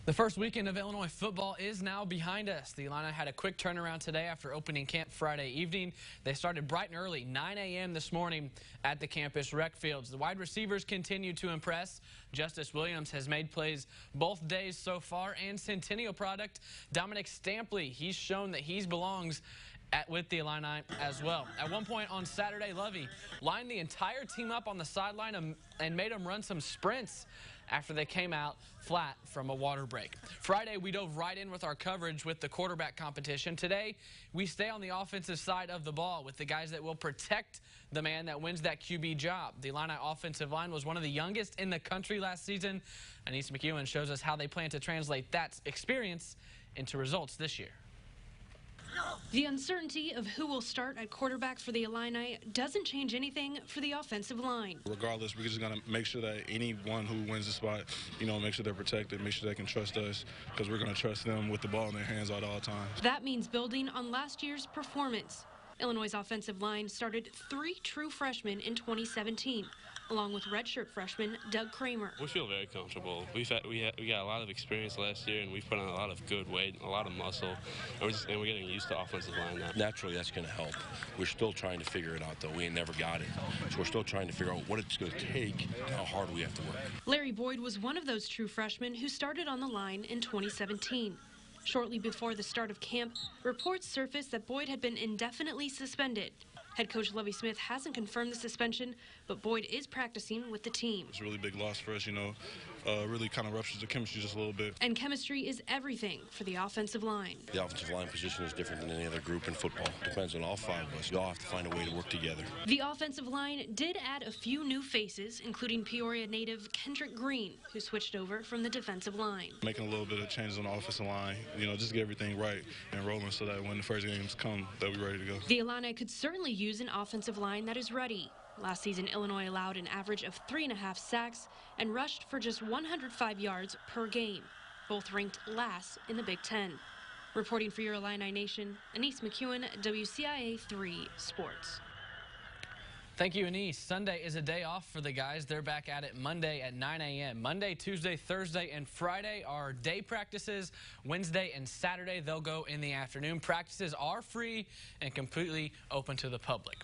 The first weekend of Illinois football is now behind us. The Illini had a quick turnaround today after opening camp Friday evening. They started bright and early, 9 a.m. this morning at the campus rec fields. The wide receivers continue to impress. Justice Williams has made plays both days so far, and Centennial product Dominic Stampley, he's shown that he belongs with the Illini as well. At one point on Saturday, Lovey lined the entire team up on the sideline and made them run some sprints after they came out flat from a water break. Friday, we dove right in with our coverage with the quarterback competition. Today, we stay on the offensive side of the ball with the guys that will protect the man that wins that QB job. The Illini offensive line was one of the youngest in the country last season. Anise McEwen shows us how they plan to translate that experience into results this year. The uncertainty of who will start at quarterback for the Illini doesn't change anything for the offensive line. Regardless, we're just going to make sure that anyone who wins the spot, make sure they're protected, make sure they can trust us, because we're going to trust them with the ball in their hands at all times. That means building on last year's performance. Illinois' offensive line started 3 true freshmen in 2017, along with redshirt freshman Doug Kramer. We feel very comfortable. We got a lot of experience last year, and we've put on a lot of good weight, a lot of muscle, and we're getting used to offensive line now. Naturally, that's going to help. We're still trying to figure it out, though. We ain't never got it. So we're still trying to figure out what it's going to take and how hard we have to work. Larry Boyd was one of those true freshmen who started on the line in 2017. Shortly before the start of camp, reports surfaced that Boyd had been indefinitely suspended. Head coach Lovie Smith hasn't confirmed the suspension, but Boyd is practicing with the team. It's a really big loss for us, really kind of ruptures the chemistry just a little bit. And chemistry is everything for the offensive line. The offensive line position is different than any other group in football. Depends on all 5 of us. We all have to find a way to work together. The offensive line did add a few new faces, including Peoria native Kendrick Green, who switched over from the defensive line. Making a little bit of changes on the offensive line, just get everything right and rolling so that when the first games come, that we're ready to go. The Illini could certainly use an offensive line that is ready. Last season, Illinois allowed an average of 3.5 sacks and rushed for just 105 yards per game, both ranked last in the Big Ten. Reporting for your Illini Nation, Anise McEwen, WCIA 3 Sports. Thank you, Anise. Sunday is a day off for the guys. They're back at it Monday at 9 a.m. Monday, Tuesday, Thursday, and Friday are day practices. Wednesday and Saturday, they'll go in the afternoon. Practices are free and completely open to the public.